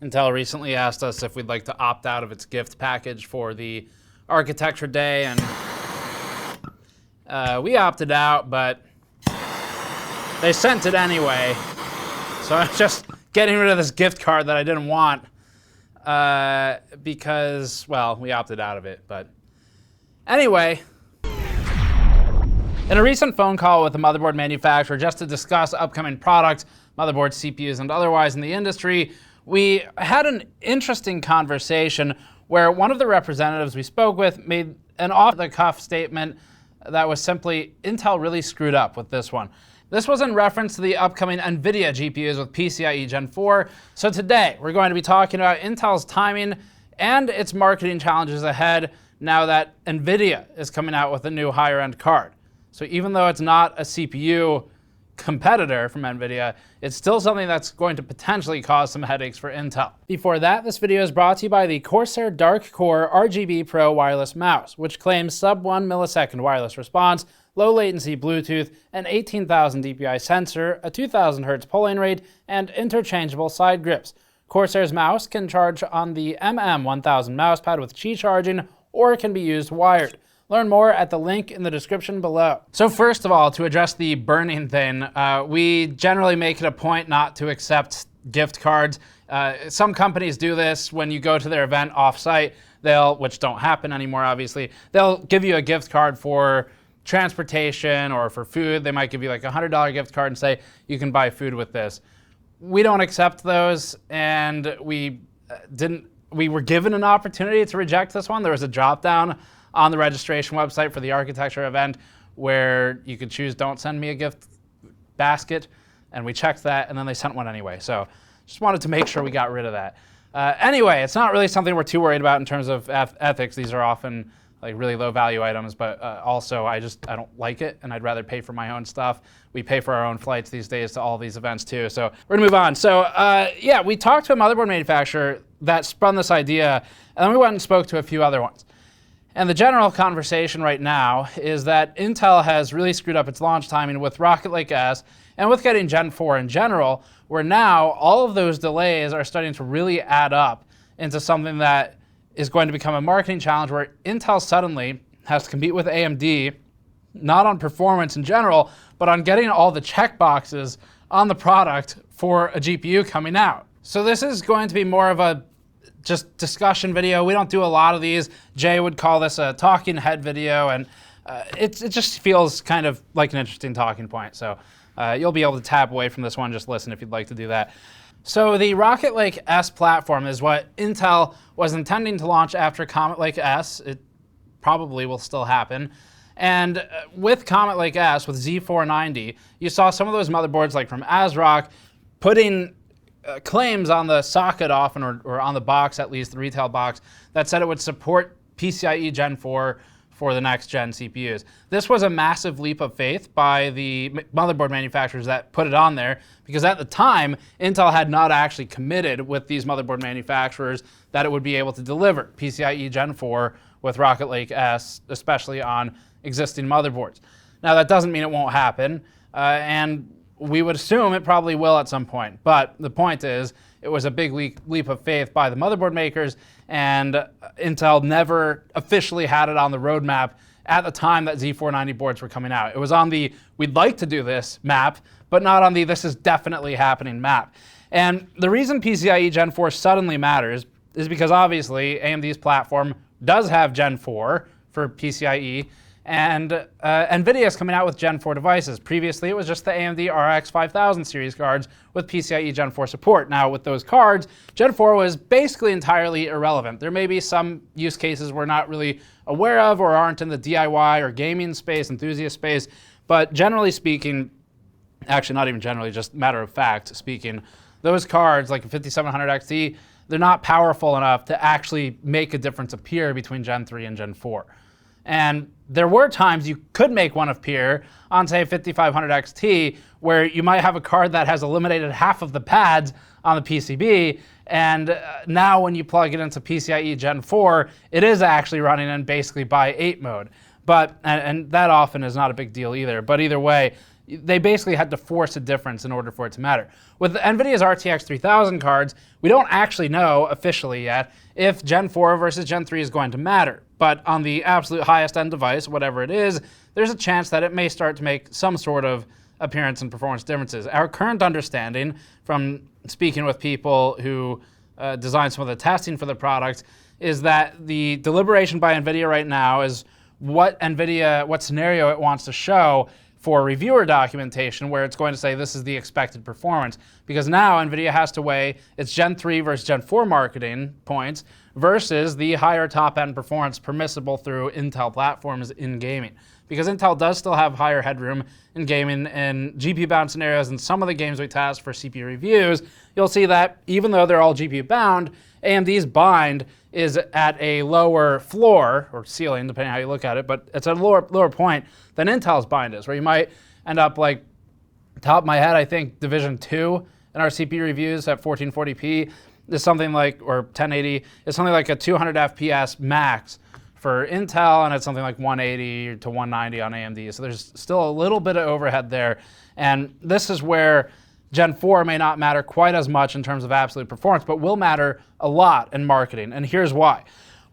Intel recently asked us if we'd like to opt out of its gift package for the Architecture Day, and we opted out, but they sent it anyway. So I'm just getting rid of this gift card that I didn't want because, well, we opted out of it. But anyway, in a recent phone call with a motherboard manufacturer just to discuss upcoming products, motherboards, CPUs, and otherwise in the industry, we had an interesting conversation where one of the representatives we spoke with made an off-the-cuff statement that was simply, Intel really screwed up with this one. This was in reference to the upcoming NVIDIA GPUs with PCIe Gen 4. So today, we're going to be talking about Intel's timing and its marketing challenges ahead now that NVIDIA is coming out with a new higher-end card. So even though it's not a CPU competitor from NVIDIA, it's still something that's going to potentially cause some headaches for Intel. Before that, this video is brought to you by the Corsair Dark Core RGB Pro wireless mouse, which claims sub 1 millisecond wireless response, low latency Bluetooth, an 18,000 dpi sensor, a 2000 Hz polling rate, and interchangeable side grips. Corsair's mouse can charge on the MM1000 mousepad with Qi charging, or it can be used wired. Learn more at the link in the description below. So first of all, to address the burning thing, we generally make it a point not to accept gift cards. Some companies do this when you go to their event off-site, which don't happen anymore obviously, they'll give you a gift card for transportation or for food. They might give you like a $100 gift card and say, you can buy food with this. We don't accept those, and we were given an opportunity to reject this one. There was a drop down on the registration website for the architecture event where you could choose don't send me a gift basket, and we checked that, and then they sent one anyway. So just wanted to make sure we got rid of that. Anyway, it's not really something we're too worried about in terms of ethics. These are often like really low value items, but also I don't like it, and I'd rather pay for my own stuff. We pay for our own flights these days to all these events too. So we're gonna move on. So yeah, we talked to a motherboard manufacturer that spun this idea, and then we went and spoke to a few other ones. And the general conversation right now is that Intel has really screwed up its launch timing with Rocket Lake S and with getting Gen 4 in general, where now all of those delays are starting to really add up into something that is going to become a marketing challenge where Intel suddenly has to compete with AMD, not on performance in general, but on getting all the checkboxes on the product for a GPU coming out. So this is going to be more of a just discussion video. We don't do a lot of these. Jay would call this a talking head video, and it just feels kind of like an interesting talking point. So you'll be able to tab away from this one, just listen if you'd like to do that. So the Rocket Lake S platform is what Intel was intending to launch after Comet Lake S. It probably will still happen. And with Comet Lake S, with Z490, you saw some of those motherboards like from ASRock putting claims on the socket often, or on the box at least, the retail box, that said it would support PCIe Gen 4 for the next gen CPUs. This was a massive leap of faith by the motherboard manufacturers that put it on there, because at the time, Intel had not actually committed with these motherboard manufacturers that it would be able to deliver PCIe Gen 4 with Rocket Lake S, especially on existing motherboards. Now that doesn't mean it won't happen, and we would assume it probably will at some point, but the point is, it was a big leap of faith by the motherboard makers, and Intel never officially had it on the roadmap at the time that Z490 boards were coming out. It was on the we'd like to do this map, but not on the this is definitely happening map. And the reason PCIe Gen 4 suddenly matters is because obviously AMD's platform does have Gen 4 for PCIe, and NVIDIA is coming out with Gen 4 devices. Previously, it was just the AMD RX 5000 series cards with PCIe Gen 4 support. Now, with those cards, Gen 4 was basically entirely irrelevant. There may be some use cases we're not really aware of or aren't in the DIY or gaming space, enthusiast space, but generally speaking, actually not even generally, just matter of fact speaking, those cards, like a 5700 XT, they're not powerful enough to actually make a difference appear between Gen 3 and Gen 4. And there were times you could make one appear on, say, 5500 XT, where you might have a card that has eliminated half of the pads on the PCB, and now when you plug it into PCIe Gen 4, it is actually running in basically by 8 mode. But, and that often is not a big deal either, but either way, They basically had to force a difference in order for it to matter. With NVIDIA's RTX 3000 cards, we don't actually know officially yet if Gen 4 versus Gen 3 is going to matter. But on the absolute highest end device, whatever it is, there's a chance that it may start to make some sort of appearance and performance differences. Our current understanding from speaking with people who design some of the testing for the product is that the deliberation by NVIDIA right now is what scenario it wants to show for reviewer documentation, where it's going to say this is the expected performance. Because now NVIDIA has to weigh its Gen 3 versus Gen 4 marketing points versus the higher top-end performance permissible through Intel platforms in gaming. Because Intel does still have higher headroom in gaming and GPU-bound scenarios in some of the games we test for CPU reviews, you'll see that even though they're all GPU-bound, AMD's bind is at a lower floor, or ceiling, depending on how you look at it, but it's at a lower point than Intel's bind is, where you might end up like, top of my head, I think Division 2 in our CPU reviews at 1440p is something like, or 1080, is something like a 200 FPS max for Intel, and it's something like 180 to 190 on AMD. So there's still a little bit of overhead there. And this is where Gen 4 may not matter quite as much in terms of absolute performance, but will matter a lot in marketing. And here's why.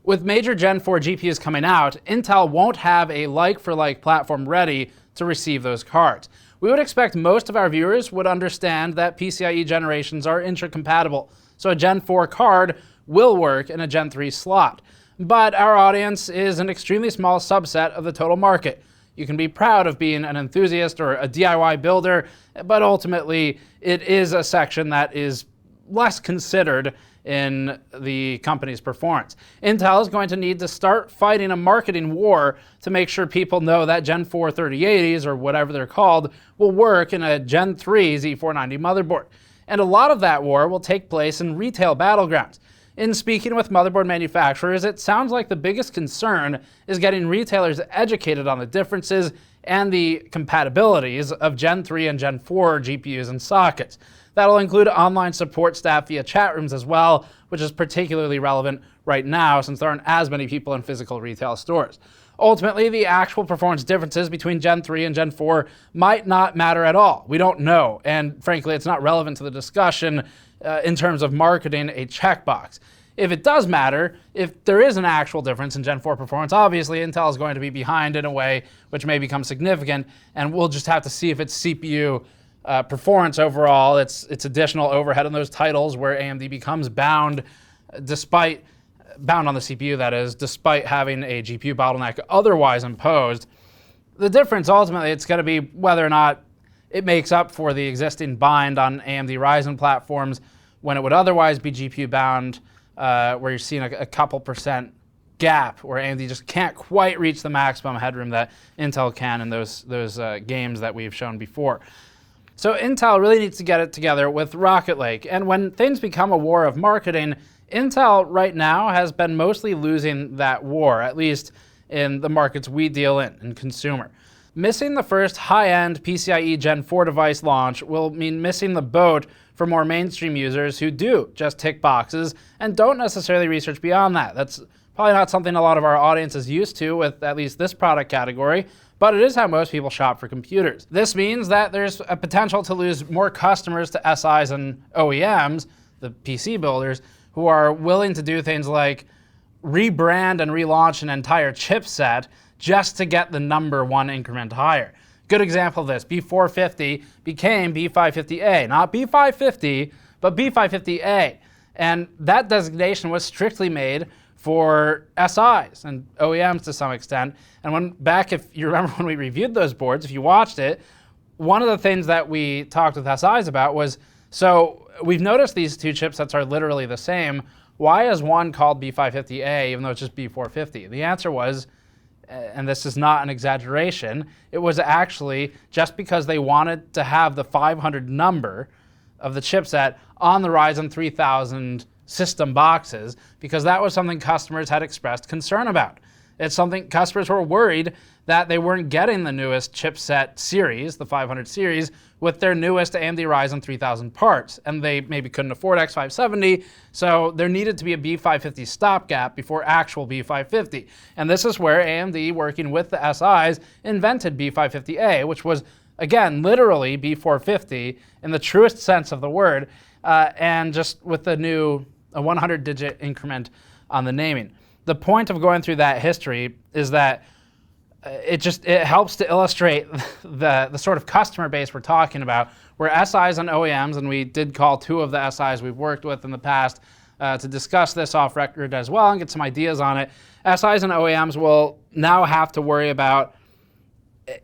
With major Gen 4 GPUs coming out, Intel won't have a like-for-like platform ready to receive those cards. We would expect most of our viewers would understand that PCIe generations are intra-compatible, so a Gen 4 card will work in a Gen 3 slot. But our audience is an extremely small subset of the total market. You can be proud of being an enthusiast or a DIY builder, but ultimately it is a section that is less considered in the company's performance. Intel is going to need to start fighting a marketing war to make sure people know that Gen 4 3080s, or whatever they're called, will work in a Gen 3 Z490 motherboard. And a lot of that war will take place in retail battlegrounds. In speaking with motherboard manufacturers, it sounds like the biggest concern is getting retailers educated on the differences and the compatibilities of Gen 3 and Gen 4 GPUs and sockets. That'll include online support staff via chat rooms as well, which is particularly relevant right now since there aren't as many people in physical retail stores. Ultimately, the actual performance differences between Gen 3 and Gen 4 might not matter at all. We don't know, and frankly, it's not relevant to the discussion in terms of marketing a checkbox. If it does matter, if there is an actual difference in Gen 4 performance, obviously Intel is going to be behind in a way which may become significant, and we'll just have to see if its CPU performance overall, its additional overhead on those titles where AMD becomes bound on the CPU, that is, despite having a GPU bottleneck otherwise imposed. The difference ultimately, it's going to be whether or not it makes up for the existing bind on AMD Ryzen platforms when it would otherwise be GPU bound, where you're seeing a couple percent gap where AMD just can't quite reach the maximum headroom that Intel can in those games that we've shown before. So Intel really needs to get it together with Rocket Lake. And when things become a war of marketing, Intel right now has been mostly losing that war, at least in the markets we deal in consumer. Missing the first high-end PCIe Gen 4 device launch will mean missing the boat for more mainstream users who do just tick boxes and don't necessarily research beyond that. That's probably not something a lot of our audience is used to with at least this product category, but it is how most people shop for computers. This means that there's a potential to lose more customers to SIs and OEMs, the PC builders, who are willing to do things like rebrand and relaunch an entire chipset just to get the number one increment higher. Good example of this, B450 became B550A, not B550, but B550A. And that designation was strictly made for SIs and OEMs to some extent. And if you remember when we reviewed those boards, if you watched it, one of the things that we talked with SIs about was, so we've noticed these two chipsets are literally the same. Why is one called B550A even though it's just B450? The answer was, and this is not an exaggeration, it was actually just because they wanted to have the 500 number of the chipset on the Ryzen 3000 system boxes, because that was something customers had expressed concern about. It's something customers were worried that they weren't getting the newest chipset series, the 500 series, with their newest AMD Ryzen 3000 parts, and they maybe couldn't afford X570, so there needed to be a B550 stopgap before actual B550. And this is where AMD, working with the SIs, invented B550A, which was again, literally B450 in the truest sense of the word, and just with the new 100-digit increment on the naming. The point of going through that history is that it helps to illustrate the sort of customer base we're talking about, where SIs and OEMs, and we did call 2 of the SIs we've worked with in the past to discuss this off record as well and get some ideas on it. SIs and OEMs will now have to worry about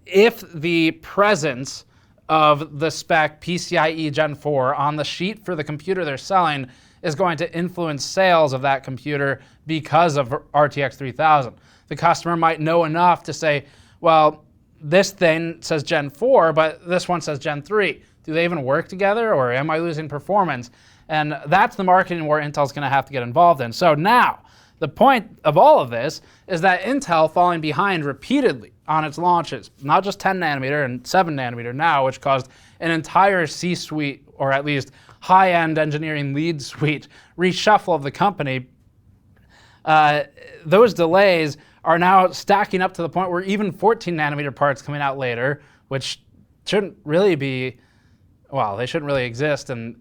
if the presence of the spec PCIe Gen 4 on the sheet for the computer they're selling is going to influence sales of that computer because of RTX 3000. The customer might know enough to say, well, this thing says Gen 4, but this one says Gen 3. Do they even work together, or am I losing performance? And that's the marketing war Intel's going to have to get involved in. So now, the point of all of this is that Intel falling behind repeatedly on its launches, not just 10 nanometer and 7 nanometer now, which caused an entire C-suite, or at least high-end engineering lead suite, reshuffle of the company. Those delays are now stacking up to the point where even 14 nanometer parts coming out later, which shouldn't really be, well, they shouldn't really exist in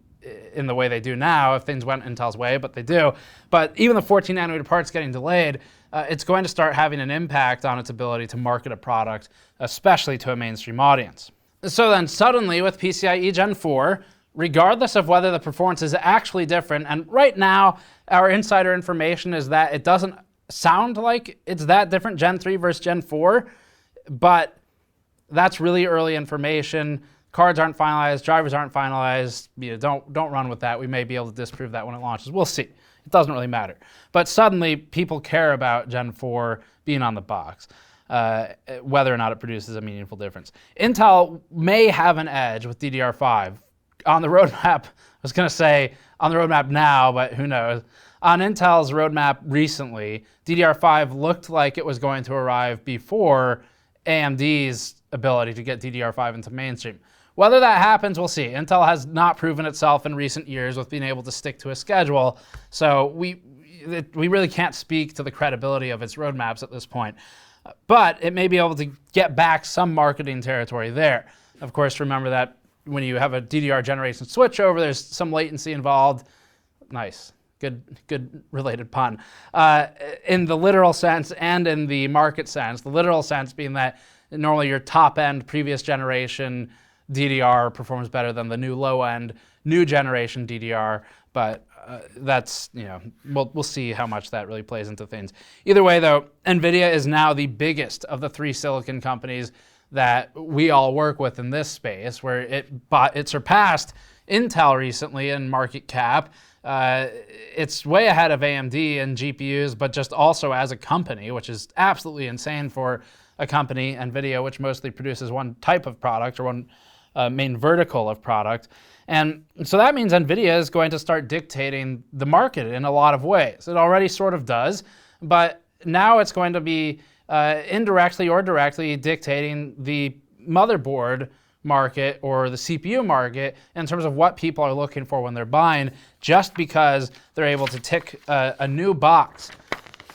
the way they do now if things went Intel's way, but they do. But even the 14 nanometer parts getting delayed, it's going to start having an impact on its ability to market a product, especially to a mainstream audience. So then suddenly with PCIe Gen 4, regardless of whether the performance is actually different, and right now our insider information is that it doesn't sound like it's that different, Gen 3 versus Gen 4, but that's really early information. Cards aren't finalized, drivers aren't finalized. Don't run with that. We may be able to disprove that when it launches. We'll see. It doesn't really matter. But suddenly, people care about Gen 4 being on the box, whether or not it produces a meaningful difference. Intel may have an edge with DDR5 on the roadmap. I was going to say on the roadmap now, but who knows. On Intel's roadmap recently, DDR5 looked like it was going to arrive before AMD's ability to get DDR5 into mainstream. Whether that happens, we'll see. Intel has not proven itself in recent years with being able to stick to a schedule, so we really can't speak to the credibility of its roadmaps at this point. But it may be able to get back some marketing territory there. Of course, remember that when you have a DDR generation switchover, there's some latency involved. Nice. Good related pun. In the literal sense and in the market sense. The literal sense being that normally your top-end previous generation DDR performs better than the new low-end new generation DDR, but that's, we'll see how much that really plays into things. Either way, though, NVIDIA is now the biggest of the 3 silicon companies that we all work with in this space, where it surpassed Intel recently in market cap. It's way ahead of AMD in GPUs, but just also as a company, which is absolutely insane for a company, NVIDIA, which mostly produces one type of product or one main vertical of product. And so that means NVIDIA is going to start dictating the market in a lot of ways. It already sort of does, but now it's going to be indirectly or directly dictating the motherboard market or the CPU market in terms of what people are looking for when they're buying, just because they're able to tick a new box.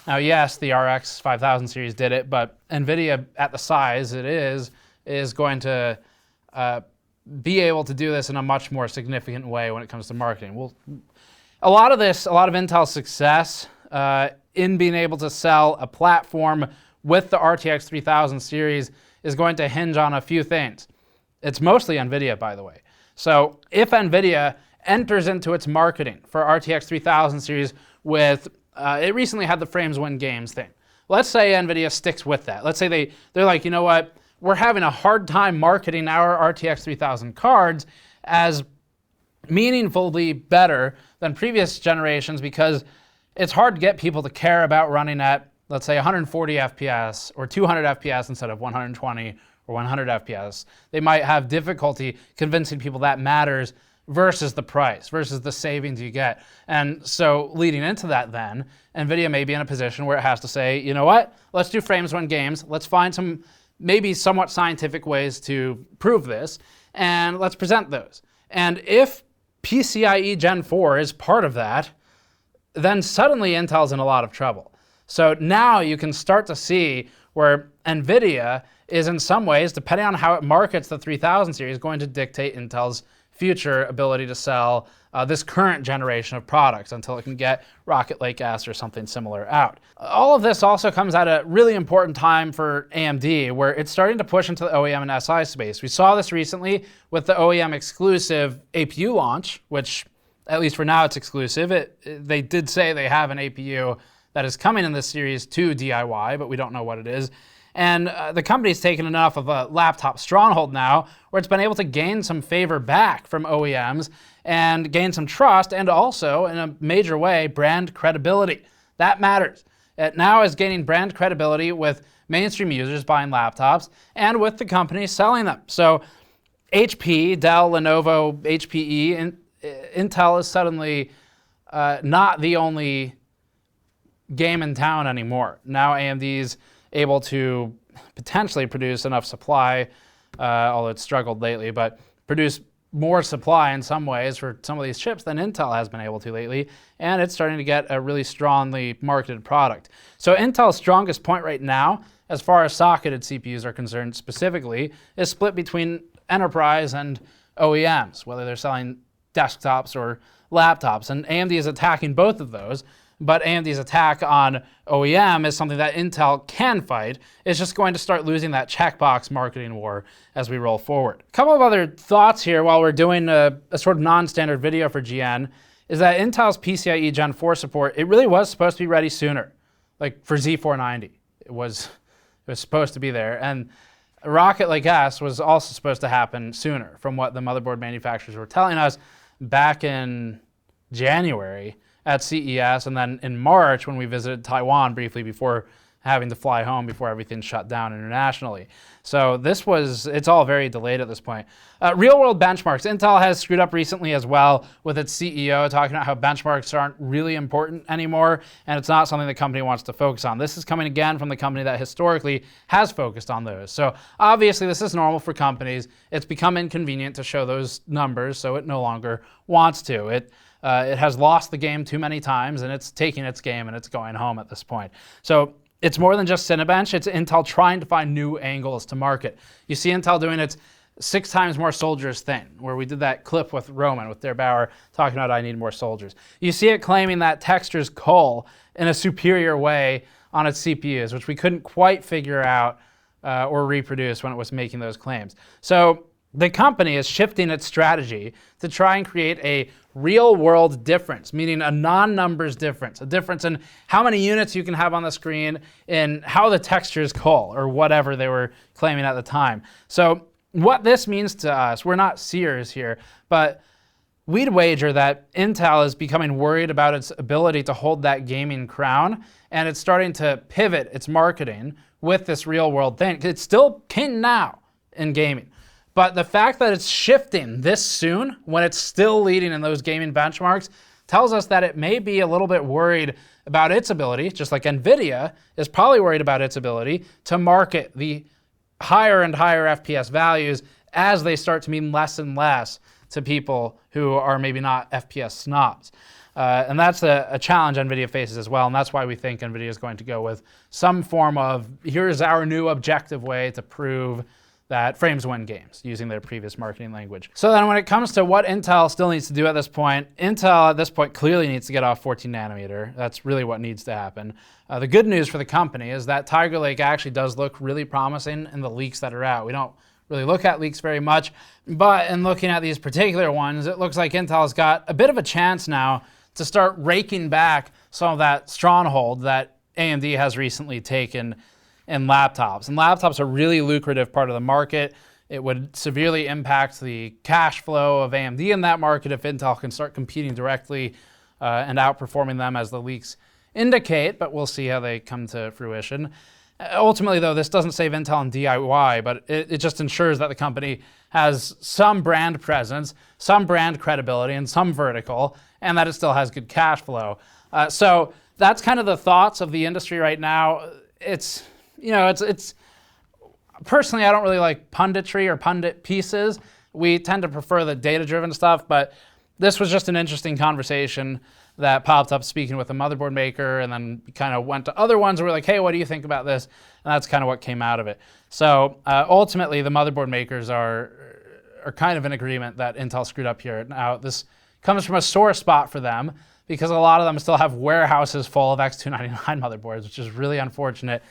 Now, yes, the RX 5000 series did it, but NVIDIA, at the size it is going to be able to do this in a much more significant way when it comes to marketing. A lot of Intel's success in being able to sell a platform with the RTX 3000 series is going to hinge on a few things. It's mostly NVIDIA, by the way. So if NVIDIA enters into its marketing for RTX 3000 series with, it recently had the frames win games thing. Let's say NVIDIA sticks with that. Let's say they're like, you know what, we're having a hard time marketing our RTX 3000 cards as meaningfully better than previous generations because it's hard to get people to care about running at, let's say, 140 FPS or 200 FPS instead of 120 or 100 FPS. They might have difficulty convincing people that matters versus the price, versus the savings you get. And so leading into that then, NVIDIA may be in a position where it has to say, you know what, let's do frames win games. Let's find some maybe somewhat scientific ways to prove this, and let's present those. And if PCIe Gen 4 is part of that, then suddenly Intel's in a lot of trouble. So now you can start to see where NVIDIA is in some ways, depending on how it markets the 3000 series, going to dictate Intel's future ability to sell this current generation of products until it can get Rocket Lake S or something similar out. All of this also comes at a really important time for AMD, where it's starting to push into the OEM and SI space. We saw this recently with the OEM exclusive APU launch, which at least for now it's exclusive. They did say they have an APU that is coming in this series to DIY, but we don't know what it is. And the company's taken enough of a laptop stronghold now where it's been able to gain some favor back from OEMs and gain some trust, and also, in a major way, brand credibility. That matters. It now is gaining brand credibility with mainstream users buying laptops and with the company selling them. So HP, Dell, Lenovo, HPE, and Intel is suddenly not the only game in town anymore. Now AMD's able to potentially produce enough supply, although it's struggled lately, but produce more supply in some ways for some of these chips than Intel has been able to lately, and it's starting to get a really strongly marketed product. So Intel's strongest point right now, as far as socketed CPUs are concerned specifically, is split between enterprise and OEMs, whether they're selling desktops or laptops, and AMD is attacking both of those. But AMD's attack on OEM is something that Intel can fight. It's just going to start losing that checkbox marketing war as we roll forward. A couple of other thoughts here while we're doing a sort of non-standard video for GN is that Intel's PCIe Gen 4 support, it really was supposed to be ready sooner. Like for Z490, it was supposed to be there. And Rocket Lake S was also supposed to happen sooner, from what the motherboard manufacturers were telling us back in January at CES, and then in March when we visited Taiwan briefly before having to fly home before everything shut down internationally. So it's all very delayed at this point. Real world benchmarks. Intel has screwed up recently as well with its CEO talking about how benchmarks aren't really important anymore, and it's not something the company wants to focus on. This is coming again from the company that historically has focused on those. So obviously this is normal for companies. It's become inconvenient to show those numbers, so it no longer wants to. It has lost the game too many times, and it's taking its game and it's going home at this point. So it's more than just Cinebench. It's Intel trying to find new angles to market. You see Intel doing its 6 times more soldiers thing, where we did that clip with Roman, with Der talking about I need more soldiers. You see it claiming that textures coal in a superior way on its CPUs, which we couldn't quite figure out or reproduce when it was making those claims. So the company is shifting its strategy to try and create a real-world difference, meaning a non-numbers difference, a difference in how many units you can have on the screen, in how the textures coal, or whatever they were claiming at the time. So what this means to us, we're not seers here, but we'd wager that Intel is becoming worried about its ability to hold that gaming crown, and it's starting to pivot its marketing with this real-world thing. It's still king now in gaming. But the fact that it's shifting this soon, when it's still leading in those gaming benchmarks, tells us that it may be a little bit worried about its ability, just like NVIDIA is probably worried about its ability to market the higher and higher FPS values as they start to mean less and less to people who are maybe not FPS snobs. And that's a challenge NVIDIA faces as well, and that's why we think NVIDIA is going to go with some form of, here's our new objective way to prove that frames win games, using their previous marketing language. So then when it comes to what Intel still needs to do at this point, Intel at this point clearly needs to get off 14 nanometer. That's really what needs to happen. The good news for the company is that Tiger Lake actually does look really promising in the leaks that are out. We don't really look at leaks very much, but in looking at these particular ones, it looks like Intel's got a bit of a chance now to start raking back some of that stronghold that AMD has recently taken in laptops. And laptops are a really lucrative part of the market. It would severely impact the cash flow of AMD in that market if Intel can start competing directly and outperforming them as the leaks indicate, but we'll see how they come to fruition. Ultimately, though, this doesn't save Intel and DIY, but it just ensures that the company has some brand presence, some brand credibility, and some vertical, and that it still has good cash flow. So that's kind of the thoughts of the industry right now. It's personally, I don't really like punditry or pundit pieces. We tend to prefer the data-driven stuff, but this was just an interesting conversation that popped up speaking with a motherboard maker, and then kind of went to other ones where we're like, hey, what do you think about this? And that's kind of what came out of it. So ultimately, the motherboard makers are kind of in agreement that Intel screwed up here. Now, this comes from a sore spot for them because a lot of them still have warehouses full of X299 motherboards, which is really unfortunate.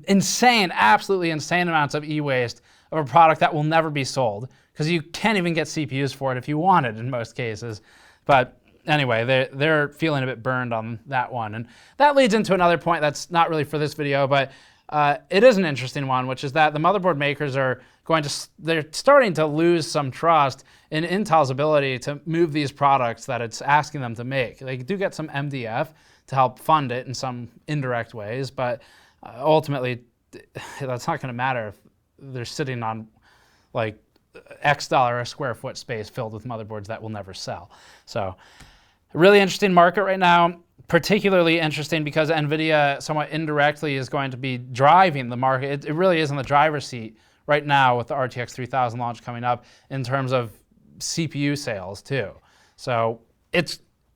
Insane, absolutely insane amounts of e-waste of a product that will never be sold because you can't even get CPUs for it if you wanted in most cases. But anyway, they're feeling a bit burned on that one. And that leads into another point that's not really for this video, but it is an interesting one, which is that the motherboard makers they're starting to lose some trust in Intel's ability to move these products that it's asking them to make. They do get some MDF to help fund it in some indirect ways, but ultimately, that's not going to matter if they're sitting on like X dollar a square foot space filled with motherboards that will never sell. So, really interesting market right now. Particularly interesting because NVIDIA somewhat indirectly is going to be driving the market. It really is in the driver's seat right now with the RTX 3000 launch coming up in terms of CPU sales too. So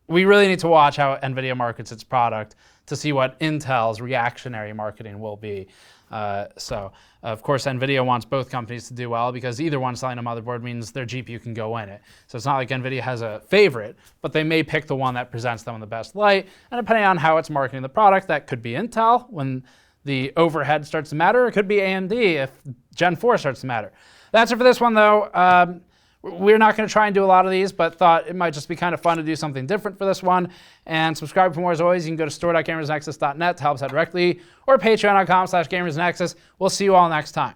we really need to watch how NVIDIA markets its product to see what Intel's reactionary marketing will be. So, of course, NVIDIA wants both companies to do well because either one selling a motherboard means their GPU can go in it. So it's not like NVIDIA has a favorite, but they may pick the one that presents them in the best light. And depending on how it's marketing the product, that could be Intel when the overhead starts to matter. It could be AMD if Gen 4 starts to matter. That's it for this one, though. We're not going to try and do a lot of these, but thought it might just be kind of fun to do something different for this one. And subscribe for more as always. You can go to store.gamersnexus.net to help us out directly, or patreon.com/gamersnexus. We'll see you all next time.